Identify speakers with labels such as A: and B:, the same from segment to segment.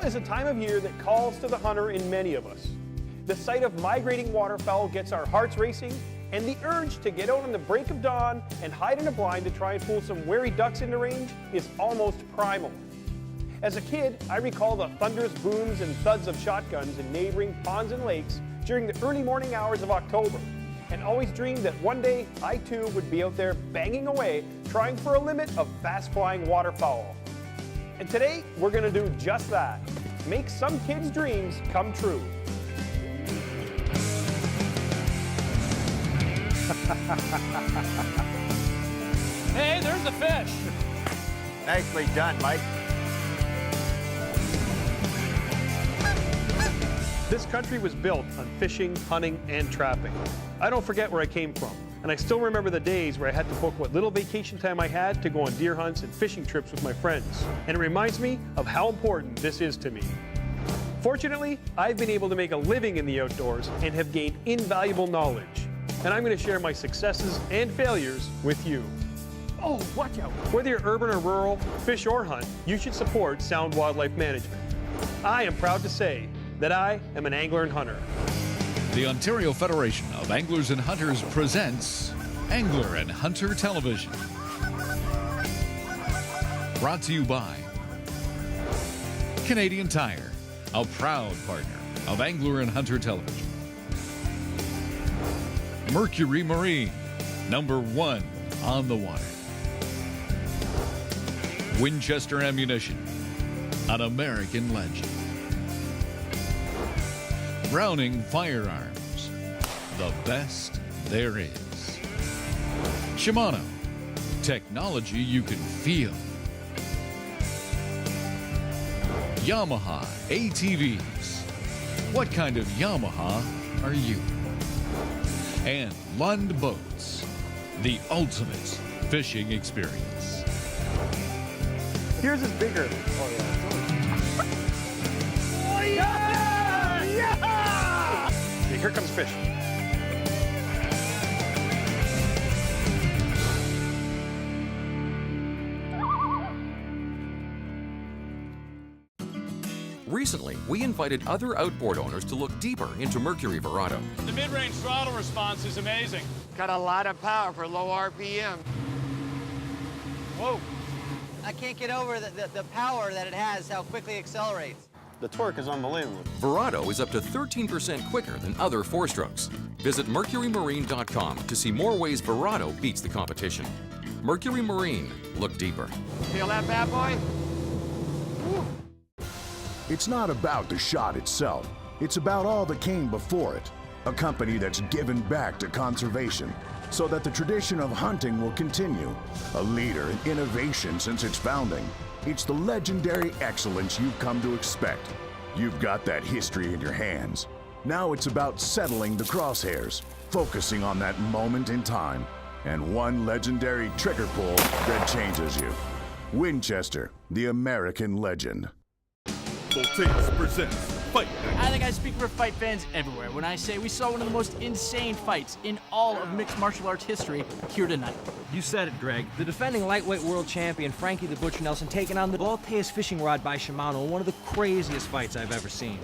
A: is a time of year that calls to the hunter in many of us. The sight of migrating waterfowl gets our hearts racing, and the urge to get out on the break of dawn and hide in a blind to try and pull some wary ducks into range is almost primal. As a kid, I recall the thunderous booms and thuds of shotguns in neighboring ponds and lakes during the early morning hours of October, and always dreamed that one day I too would be out there banging away, trying for a limit of fast-flying waterfowl. And today, we're going to do just that. Make some kids' dreams come true.
B: Hey, there's the fish.
C: Nicely done, Mike.
A: This country was built on fishing, hunting, and trapping. I don't forget where I came from, and I still remember the days where I had to book what little vacation time I had to go on deer hunts and fishing trips with my friends. And it reminds me of how important this is to me. Fortunately, I've been able to make a living in the outdoors and have gained invaluable knowledge. And I'm going to share my successes and failures with you. Oh, watch out! Whether you're urban or rural, fish or hunt, you should support sound wildlife management. I am proud to say that I am an angler and hunter.
D: The Ontario Federation of Anglers and Hunters presents Angler and Hunter Television. Brought to you by Canadian Tire, a proud partner of Angler and Hunter Television. Mercury Marine, #1 on the water. Winchester Ammunition, an American legend. Browning Firearms, the best there is. Shimano, technology you can feel. Yamaha ATVs, what kind of Yamaha are you? And Lund Boats, the ultimate fishing experience.
A: Yours is bigger. Oh, yeah. Yeah! Okay, here comes fish.
E: Recently, we invited other outboard owners to look deeper into Mercury Verado.
B: The mid-range throttle response is amazing.
C: Got a lot of power for low RPM.
B: Whoa.
F: I can't get over the power that it has, how quickly it accelerates.
G: The torque is unbelievable.
E: Verado is up to 13% quicker than other four-strokes. Visit mercurymarine.com to see more ways Verado beats the competition. Mercury Marine, look deeper.
C: Feel that bad boy? Woo.
H: It's not about the shot itself. It's about all that came before it. A company that's given back to conservation so that the tradition of hunting will continue. A leader in innovation since its founding. It's the legendary excellence you've come to expect. You've got that history in your hands. Now it's about settling the crosshairs, focusing on that moment in time, and one legendary trigger pull that changes you. Winchester, the American legend.
I: Voltaire presents Fight Night.
J: I think I speak for fight fans everywhere when I say we saw one of the most insane fights in all of mixed martial arts history here tonight.
K: You said it, Greg. The defending lightweight world champion Frankie the Butcher Nelson taking on the Voltaire fishing rod by Shimano in one of the craziest fights I've ever seen.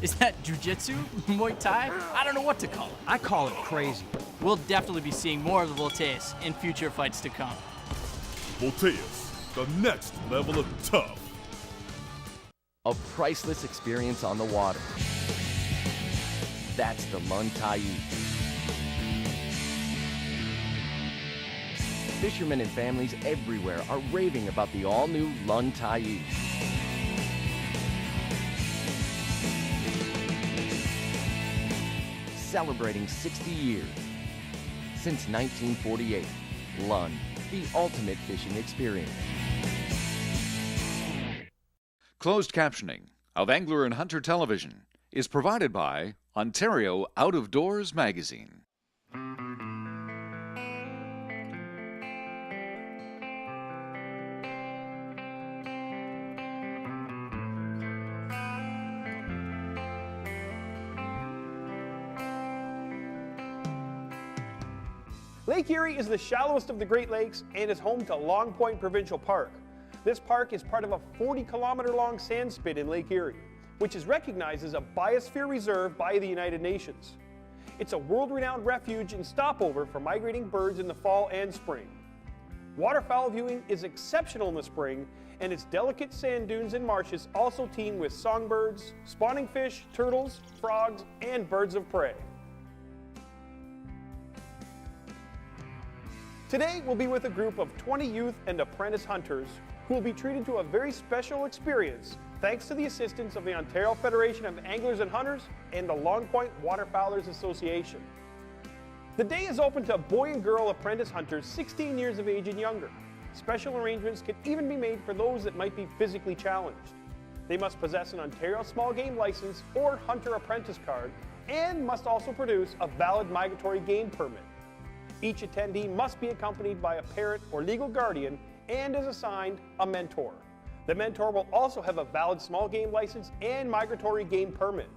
J: Is that jiu-jitsu? Muay Thai? I don't know what to call it.
K: I call it crazy.
J: We'll definitely be seeing more of the Voltaires in future fights to come.
I: Voltaires, the next level of tough.
L: A priceless experience on the water. That's the Lund Taiyi. Fishermen and families everywhere are raving about the all-new Lund Taiyi. Celebrating 60 years. Since 1948, Lund, the ultimate fishing experience.
D: Closed captioning of Angler and Hunter Television is provided by Ontario Out of Doors Magazine.
A: Lake Erie is the shallowest of the Great Lakes and is home to Long Point Provincial Park. This park is part of a 40-kilometer-long sand spit in Lake Erie, which is recognized as a biosphere reserve by the United Nations. It's a world-renowned refuge and stopover for migrating birds in the fall and spring. Waterfowl viewing is exceptional in the spring, and its delicate sand dunes and marshes also teem with songbirds, spawning fish, turtles, frogs, and birds of prey. Today, we'll be with a group of 20 youth and apprentice hunters who will be treated to a very special experience thanks to the assistance of the Ontario Federation of Anglers and Hunters and the Long Point Waterfowlers Association. The day is open to boy and girl apprentice hunters 16 years of age and younger. Special arrangements can even be made for those that might be physically challenged. They must possess an Ontario small game license or hunter apprentice card and must also produce a valid migratory game permit. Each attendee must be accompanied by a parent or legal guardian and is assigned a mentor. The mentor will also have a valid small game license and migratory game permit.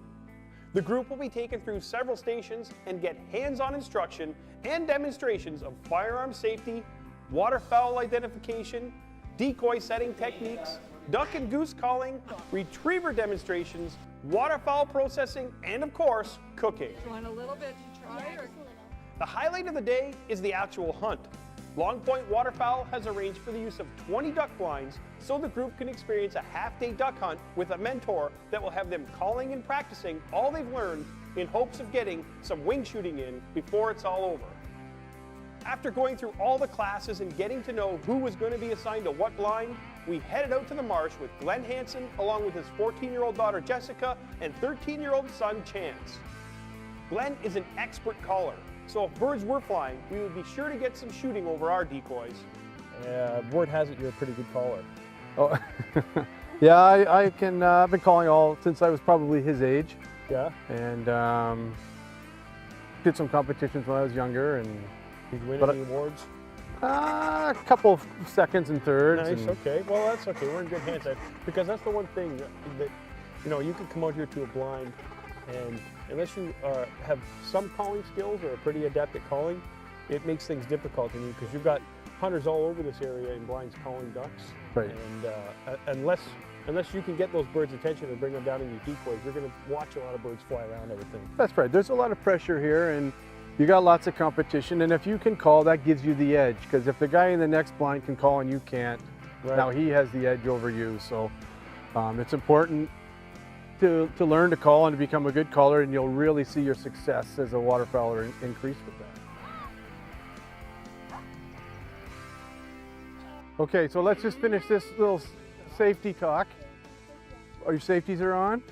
A: The group will be taken through several stations and get hands-on instruction and demonstrations of firearm safety, waterfowl identification, decoy setting techniques, duck and goose calling, retriever demonstrations, waterfowl processing, and of course, cooking.
G: Want a little bit to try? Or?
A: The highlight of the day is the actual hunt. Long Point Waterfowl has arranged for the use of 20 duck blinds so the group can experience a half-day duck hunt with a mentor that will have them calling and practicing all they've learned in hopes of getting some wing shooting in before it's all over. After going through all the classes and getting to know who was going to be assigned to what blind, we headed out to the marsh with Glenn Hansen along with his 14-year-old daughter Jessica and 13-year-old son Chance. Glenn is an expert caller, so if birds were flying, we would be sure to get some shooting over our decoys.
M: Word has it you're a pretty good caller. Oh, yeah, I've been calling since I was probably his age.
A: Yeah.
M: And did some competitions when I was younger. And
A: did you win any awards?
M: A couple of seconds and thirds.
A: Nice, okay. Well, that's okay. We're in good hands. Because that's the one thing that, you can come out here to a blind and unless you have some calling skills or are pretty adept at calling, it makes things difficult on you because you've got hunters all over this area in blinds calling ducks.
M: Right.
A: And unless you can get those birds' attention and bring them down in your decoys, you're going to watch a lot of birds fly around everything.
M: That's right. There's a lot of pressure here, and you got lots of competition. And if you can call, that gives you the edge. Because if the guy in the next blind can call and you can't,
A: right,
M: now he has the edge over you. So it's important to learn to call and to become a good caller, and you'll really see your success as a waterfowler increase with that. Okay, so let's just finish this little safety talk. Your safeties are on.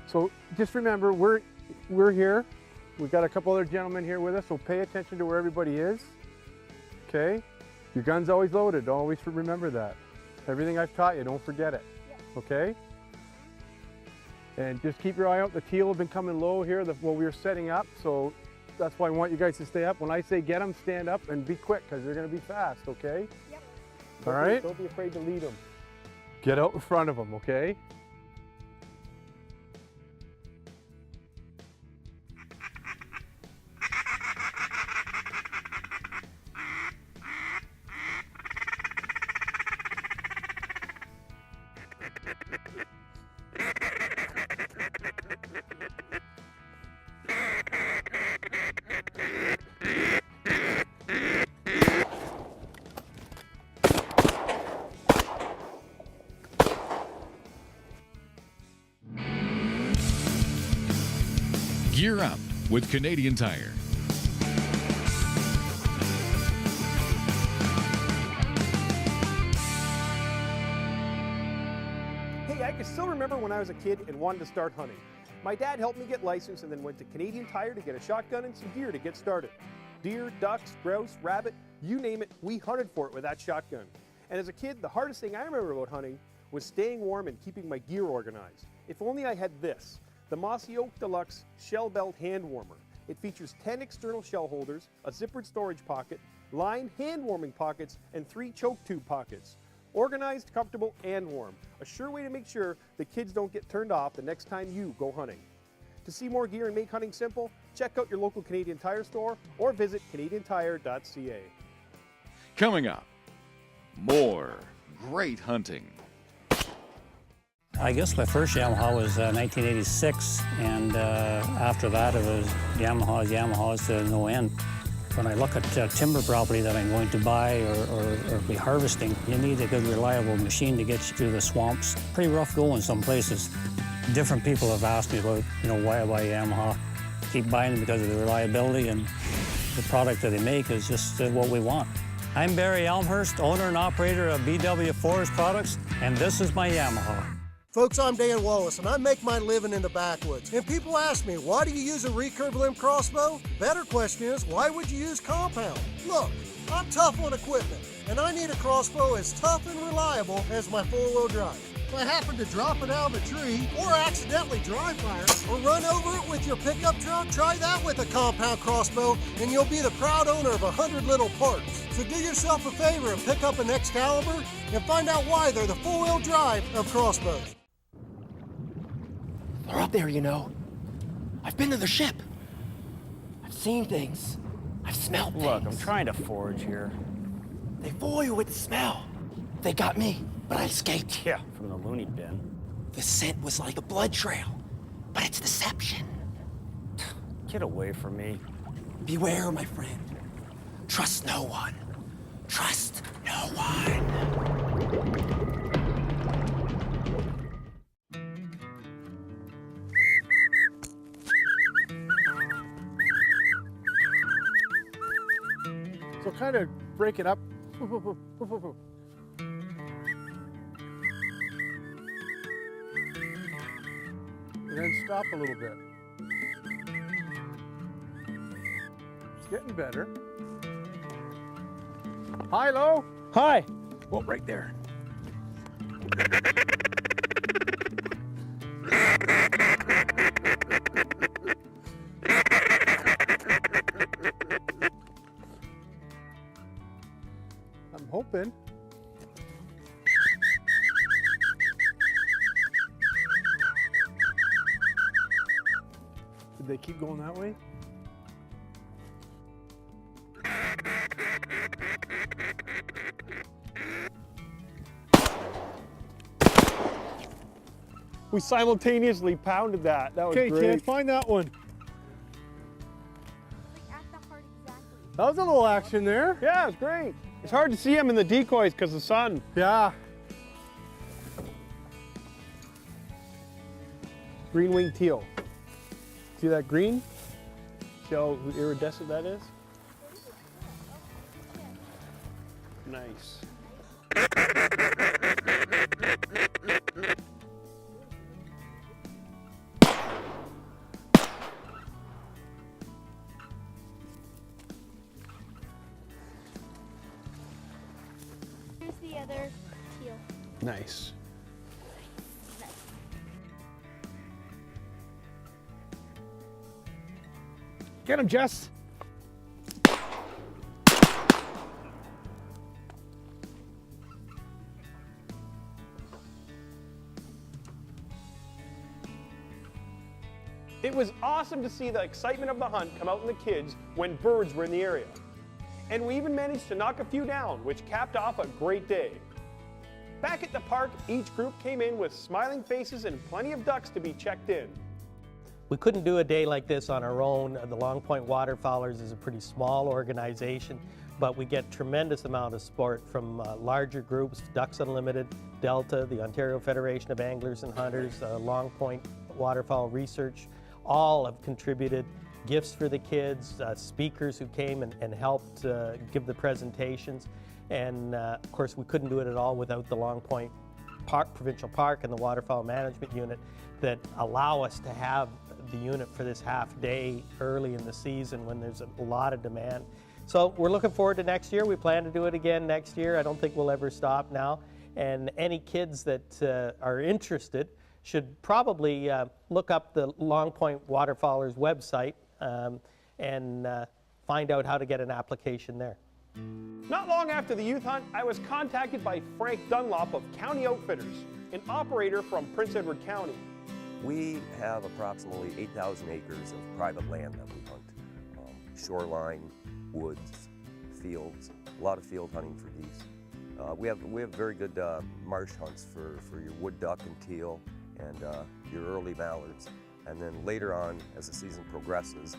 M: So just remember, we're here. We've got a couple other gentlemen here with us, so pay attention to where everybody is. Okay? Your gun's always loaded. Always remember that. Everything I've taught you, don't forget it. Okay? And just keep your eye out. The teal have been coming low here while we were setting up, so that's why I want you guys to stay up. When I say get them, stand up and be quick, because they're going to be fast, okay?
G: Yep.
M: All right?
A: Don't be afraid to lead them.
M: Get out in front of them, okay?
D: Gear up with Canadian Tire.
A: Hey, I can still remember when I was a kid and wanted to start hunting. My dad helped me get licensed and then went to Canadian Tire to get a shotgun and some gear to get started. Deer, ducks, grouse, rabbit, you name it, we hunted for it with that shotgun. And as a kid, the hardest thing I remember about hunting was staying warm and keeping my gear organized. If only I had this. The Mossy Oak Deluxe Shell Belt Hand Warmer. It features 10 external shell holders, a zippered storage pocket, lined hand warming pockets, and 3 choke tube pockets. Organized, comfortable, and warm. A sure way to make sure the kids don't get turned off the next time you go hunting. To see more gear and make hunting simple, check out your local Canadian Tire store or visit canadiantire.ca.
D: Coming up, more great hunting.
N: I guess my first Yamaha was 1986, and after that it was Yamahas to no end. When I look at timber property that I'm going to buy or be harvesting, you need a good, reliable machine to get you through the swamps. Pretty rough going some places. Different people have asked me about, why I buy Yamaha. Keep buying them because of the reliability, and the product that they make is just what we want. I'm Barry Elmhurst, owner and operator of BW Forest Products, and this is my Yamaha.
O: Folks, I'm Dan Wallace, and I make my living in the backwoods. And people ask me, why do you use a recurve limb crossbow? Better question is, why would you use compound? Look, I'm tough on equipment, and I need a crossbow as tough and reliable as my four-wheel drive. If I happen to drop it out of a tree, or accidentally dry fire, or run over it with your pickup truck, try that with a compound crossbow, and you'll be the proud owner of 100 little parts. So do yourself a favor and pick up an Excalibur, and find out why they're the four-wheel drive of crossbows.
L: They're up there, I've been to the ship. I've seen things. I've smelled things.
J: Look, I'm trying to forage here.
L: They fool you with the smell. They got me, but I escaped.
J: Yeah, from the loony bin.
L: The scent was like a blood trail, but it's deception.
J: Get away from me.
L: Beware, my friend. Trust no one. Trust no one.
M: So kind of break it up. And then stop a little bit. It's getting better. Hi, low.
A: Hi.
M: Oh, right there. I'm hoping. Did they keep going that way?
A: We simultaneously pounded that. That was great.
M: Okay, Chance, find that one. That was a little action there.
A: Yeah, it was great. It's hard to see him in the decoys because of the sun.
M: Yeah.
A: Green-winged teal. See that green? See how iridescent that is? Nice.
P: Here's the other teal.
A: Nice. Get him, Jess. It was awesome to see the excitement of the hunt come out in the kids when birds were in the area. And we even managed to knock a few down, which capped off a great day. Back at the park, each group came in with smiling faces and plenty of ducks to be checked in.
Q: We couldn't do a day like this on our own. The Long Point Waterfowlers is a pretty small organization, but we get tremendous amount of support from larger groups, Ducks Unlimited, Delta, the Ontario Federation of Anglers and Hunters, Long Point Waterfowl Research, all have contributed gifts for the kids, speakers who came and helped give the presentations. And of course, we couldn't do it at all without the Long Point Provincial Park and the Waterfowl Management Unit that allow us to have the unit for this half day early in the season when there's a lot of demand. So we're looking forward to next year. We plan to do it again next year. I don't think we'll ever stop now. And any kids that are interested should probably look up the Long Point Waterfowlers website and find out how to get an application there.
A: Not long after the youth hunt, I was contacted by Frank Dunlop of County Outfitters, an operator from Prince Edward County.
R: We have approximately 8,000 acres of private land that we hunt. Shoreline, woods, fields, a lot of field hunting for geese. We have very good marsh hunts for your wood duck and teal and your early mallards. And then later on, as the season progresses,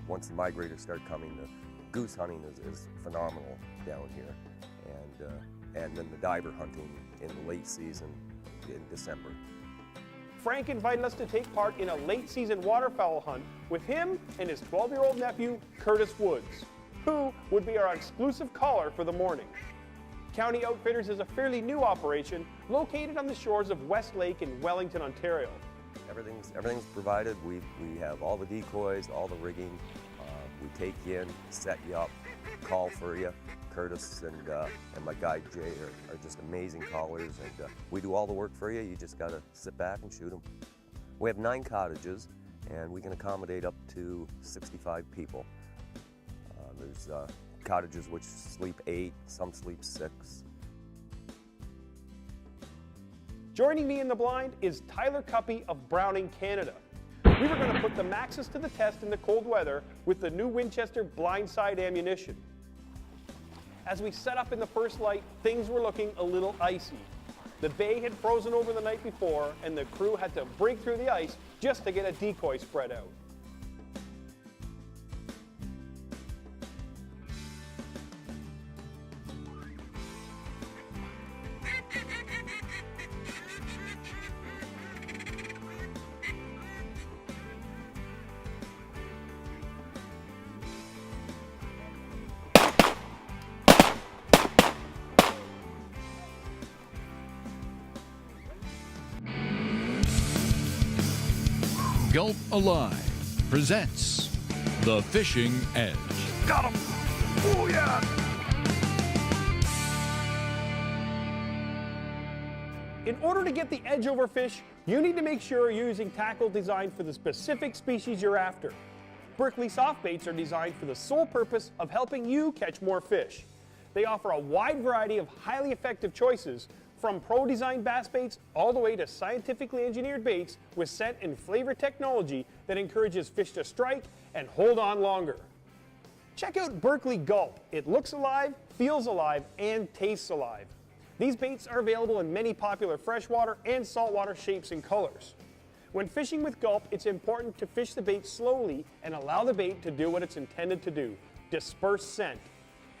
R: once the migrators start coming, the goose hunting is phenomenal down here. And then the diver hunting in the late season in December.
A: Frank invited us to take part in a late season waterfowl hunt with him and his 12-year-old nephew, Curtis Woods, who would be our exclusive caller for the morning. County Outfitters is a fairly new operation located on the shores of West Lake in Wellington, Ontario.
R: Everything's provided. We have all the decoys, all the rigging. We take you in, set you up, call for you. Curtis and my guide Jay are just amazing callers, and we do all the work for you. You just got to sit back and shoot them. We have 9 cottages, and we can accommodate up to 65 people. There's cottages which sleep 8, some sleep 6.
A: Joining me in the blind is Tyler Cuppy of Browning, Canada. We were going to put the Maxus to the test in the cold weather with the new Winchester blindside ammunition. As we set up in the first light, things were looking a little icy. The bay had frozen over the night before, and the crew had to break through the ice just to get a decoy spread out.
D: Gulp Alive presents The Fishing Edge.
H: Got him! Oh yeah!
A: In order to get the edge over fish, you need to make sure you're using tackle designed for the specific species you're after. Berkeley soft baits are designed for the sole purpose of helping you catch more fish. They offer a wide variety of highly effective choices, from pro-designed bass baits all the way to scientifically engineered baits with scent and flavor technology that encourages fish to strike and hold on longer. Check out Berkeley Gulp. It looks alive, feels alive, and tastes alive. These baits are available in many popular freshwater and saltwater shapes and colors. When fishing with Gulp, it's important to fish the bait slowly and allow the bait to do what it's intended to do, disperse scent.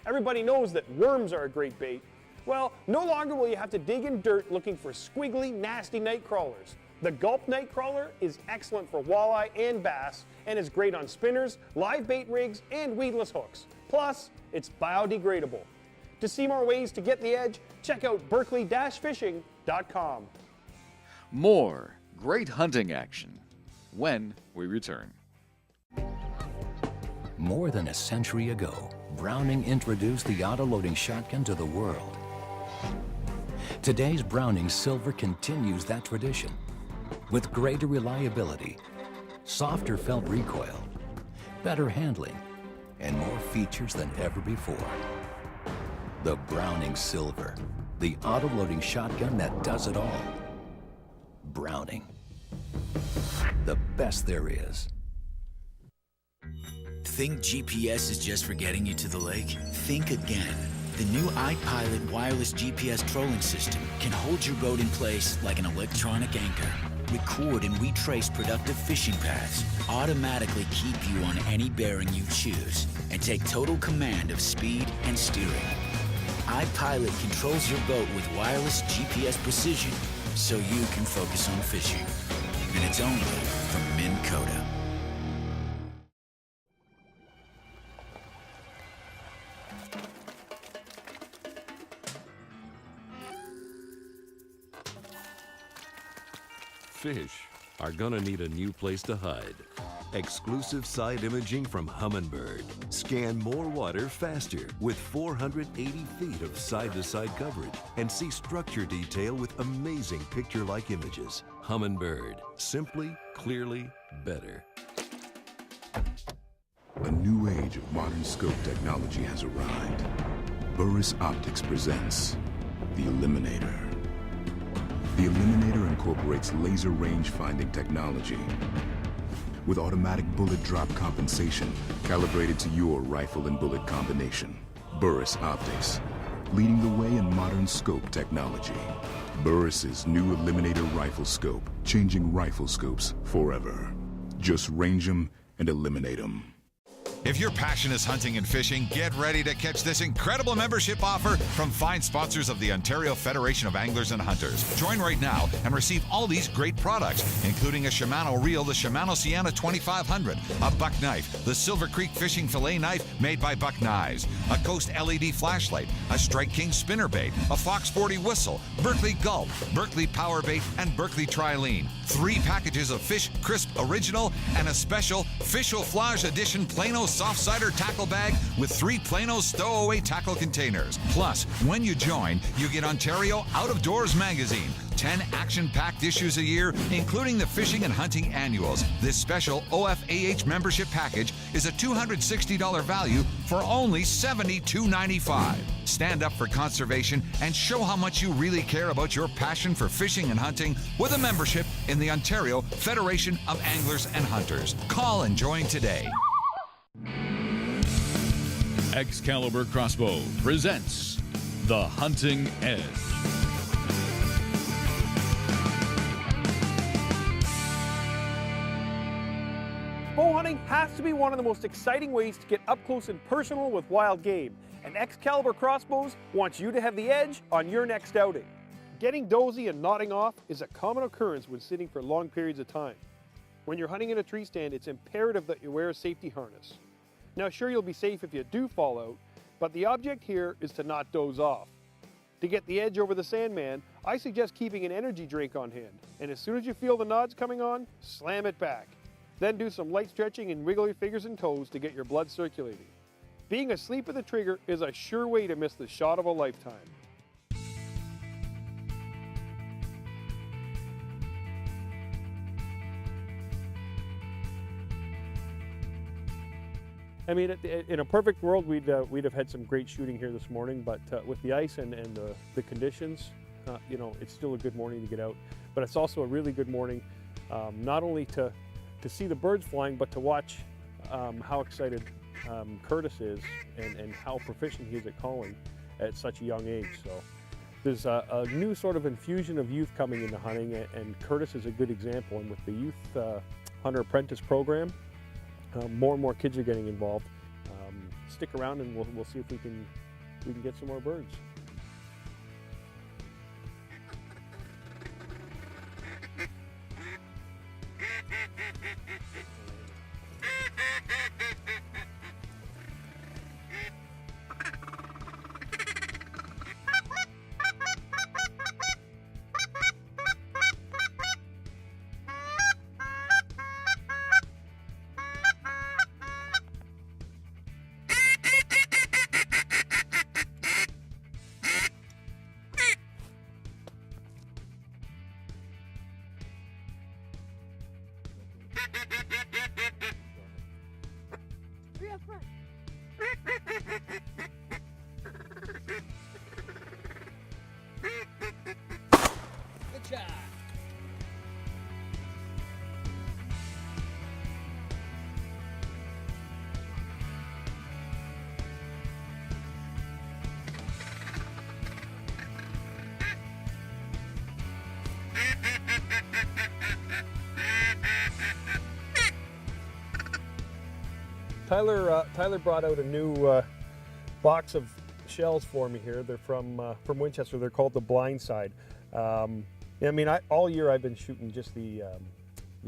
A: Everybody knows that worms are a great bait. Well, no longer will you have to dig in dirt looking for squiggly, nasty night crawlers. The Gulp Night Crawler is excellent for walleye and bass and is great on spinners, live bait rigs, and weedless hooks. Plus, it's biodegradable. To see more ways to get the edge, check out berkeley-fishing.com.
D: More great hunting action when we return.
S: More than a century ago, Browning introduced the auto-loading shotgun to the world. Today's Browning Silver continues that tradition with greater reliability, softer felt recoil, better handling, and more features than ever before. The Browning Silver, the auto-loading shotgun that does it all. Browning, the best there is.
T: Think GPS is just for getting you to the lake? Think again. The new iPilot wireless GPS trolling system can hold your boat in place like an electronic anchor. Record and retrace productive fishing paths, automatically keep you on any bearing you choose, and take total command of speed and steering. iPilot controls your boat with wireless GPS precision so you can focus on fishing. And it's only from Minn Kota.
U: Fish are gonna need a new place to hide. Exclusive side imaging from Humminbird. Scan more water faster with 480 feet of side-to-side coverage and see structure detail with amazing picture-like images. Humminbird, simply, clearly, better.
H: A new age of modern scope technology has arrived. Burris Optics presents the Eliminator. The Eliminator incorporates laser range finding technology with automatic bullet drop compensation calibrated to your rifle and bullet combination. Burris Optics, leading the way in modern scope technology. Burris's new Eliminator rifle scope, changing rifle scopes forever. Just range 'em and eliminate 'em.
B: If your passion is hunting and fishing, get ready to catch this incredible membership offer from fine sponsors of the Ontario Federation of Anglers and Hunters. Join right now and receive all these great products, including a Shimano reel, the Shimano Sienna 2500, a buck knife, the Silver Creek Fishing Fillet Knife made by Buck Knives, a Coast LED flashlight, a Strike King spinnerbait, a Fox 40 whistle, Berkeley Gulp, Berkeley Power Bait, and Berkeley Trilene. 3 packages of Fish Crisp Original and a special Fish Au Flage Edition Plano Soft Cider Tackle Bag with 3 Plano Stowaway Tackle Containers. Plus, when you join, you get Ontario Out of Doors Magazine, 10 action-packed issues a year, including the Fishing and Hunting Annuals. This special OFAH membership package is a $260 value for only $72.95. Stand up for conservation and show how much you really care about your passion for fishing and hunting with a membership in the Ontario Federation of Anglers and Hunters. Call and join today.
D: Excalibur Crossbow presents The Hunting Edge.
A: Bow hunting has to be one of the most exciting ways to get up close and personal with wild game, and Excalibur Crossbows wants you to have the edge on your next outing. Getting dozy and nodding off is a common occurrence when sitting for long periods of time. When you're hunting in a tree stand, it's imperative that you wear a safety harness. Now sure, you'll be safe if you do fall out, but the object here is to not doze off. To get the edge over the Sandman, I suggest keeping an energy drink on hand, and as soon as you feel the nods coming on, slam it back. Then do some light stretching and wiggle your fingers and toes to get your blood circulating. Being asleep at the trigger is a sure way to miss the shot of a lifetime. I mean, in a perfect world, we'd have had some great shooting here this morning, but with the ice and the conditions, you know, it's still a good morning to get out. But it's also a really good morning, not only to see the birds flying, but to watch how excited Curtis is and how proficient he is at calling at such a young age. So there's a new sort of infusion of youth coming into hunting, and Curtis is a good example. And with the Youth Hunter Apprentice program, more and more kids are getting involved. Stick around and we'll see if we can get some more birds.
K: Good job.
A: Tyler brought out a new box of shells for me here. They're from Winchester. They're called the Blind Side. I mean, all year I've been shooting just the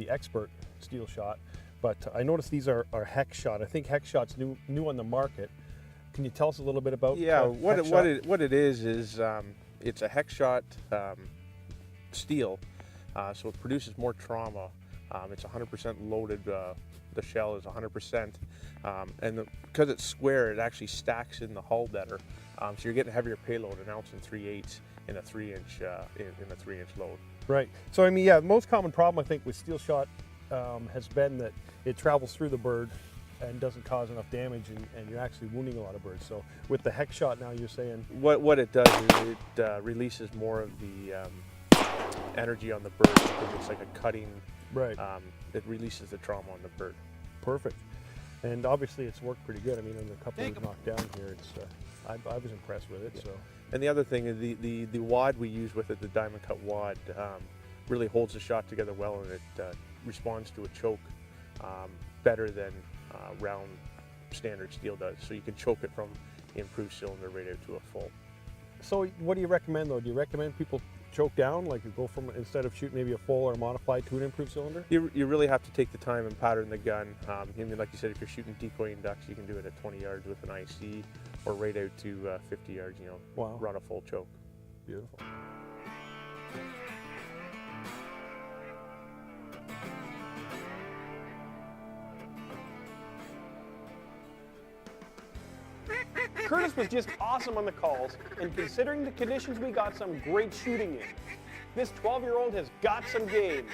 A: Expert steel shot, but I noticed these are hex shot. I think hex shot's new on the market. Can you tell us a little bit about?
V: Yeah, what it is it's a hex shot steel, so it produces more trauma. It's 100% loaded. The shell is 100%, and because it's square, it actually stacks in the hull better. So you're getting a heavier payload, an ounce and 3/8 in a 3-inch in a 3-inch load.
A: Right. So I mean, yeah, the most common problem I think with steel shot has been that it travels through the bird and doesn't cause enough damage, and you're actually wounding a lot of birds. So with the hex shot now, you're saying
V: what it does is it releases more of the energy on the bird because it's like a cutting.
A: Right.
V: It releases the trauma on the bird.
A: Perfect. And obviously it's worked pretty good. I mean, on the couple we've knocked down here, it's I was impressed with it.
V: Yeah.
A: So.
V: And the other thing is the wad we use with it, the diamond cut wad, really holds the shot together well, and it responds to a choke better than round standard steel does. So you can choke it from the improved cylinder right out to a full.
A: So what do you recommend though? Do you recommend people choke down, like you go from, instead of shooting maybe a full or modified to an improved cylinder?
V: You really have to take the time and pattern the gun. I mean, like you said, if you're shooting decoying ducks, you can do it at 20 yards with an IC, or right out to 50 yards, you know,
A: wow.
V: Run a full choke.
A: Beautiful. Curtis was just awesome on the calls, and considering the conditions, we got some great shooting in. This 12-year-old has got some game.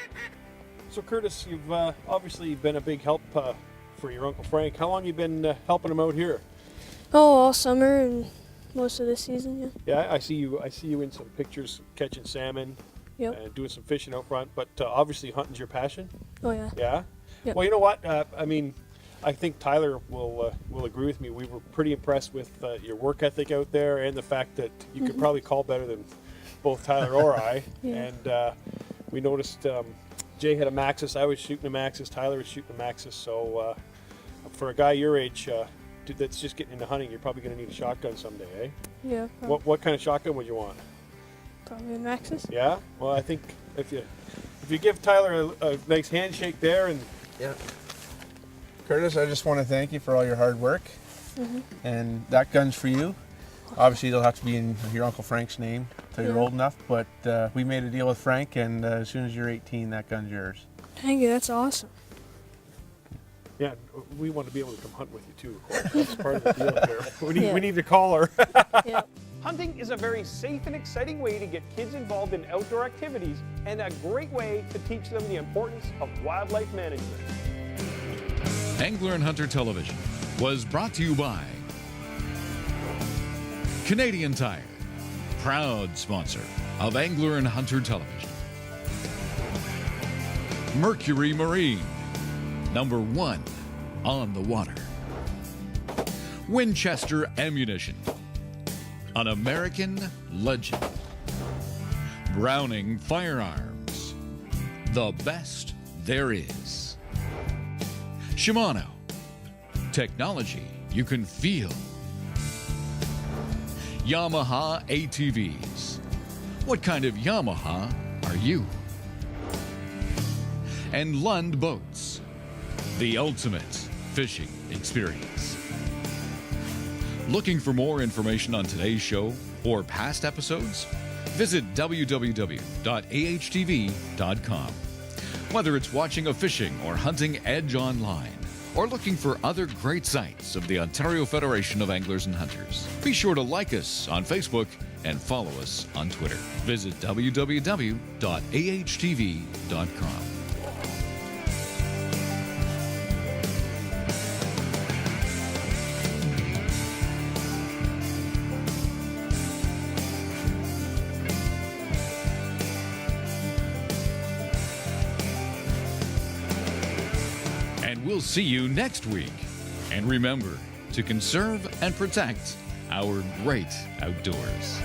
A: So Curtis, you've obviously been a big help for your Uncle Frank. How long you been helping him out here?
E: Oh, all summer and most of this season, yeah.
A: Yeah, I see you in some pictures catching salmon, and doing some fishing out front. But obviously, hunting's your passion.
E: Oh yeah.
A: Yeah.
E: Yep.
A: Well, you know what? I mean, I think Tyler will agree with me. We were pretty impressed with your work ethic out there, and the fact that you could probably call better than both Tyler or I.
E: Yeah.
A: And we noticed Jay had a Maxus. I was shooting a Maxus. Tyler was shooting a Maxus. So for a guy your age, that's just getting into hunting, you're probably going to need a shotgun someday, eh?
E: Yeah.
A: What kind of shotgun would you want?
E: Probably a Maxus.
A: Yeah. Well, I think if you give Tyler a nice handshake there, and
V: yeah. Curtis, I just want to thank you for all your hard work, and that gun's for you. Obviously, it'll have to be in your Uncle Frank's name until you're old enough, but we made a deal with Frank, and as soon as you're 18, that gun's yours.
E: Thank you, that's awesome.
A: yeah, we want to be able to come hunt with you too, of course. That's part of the deal here. We need to call her.
E: Yeah.
A: Hunting is a very safe and exciting way to get kids involved in outdoor activities, and a great way to teach them the importance of wildlife management.
B: Angler and Hunter Television was brought to you by Canadian Tire, proud sponsor of Angler and Hunter Television. Mercury Marine, #1 on the water. Winchester Ammunition, an American legend. Browning Firearms, the best there is. Shimano, technology you can feel. Yamaha ATVs, what kind of Yamaha are you? And Lund Boats, the ultimate fishing experience. Looking for more information on today's show or past episodes? Visit www.ahtv.com. Whether it's watching a fishing or hunting edge online, or looking for other great sites of the Ontario Federation of Anglers and Hunters, be sure to like us on Facebook and follow us on Twitter. Visit www.ahtv.com. We'll see you next week. And remember to conserve and protect our great outdoors.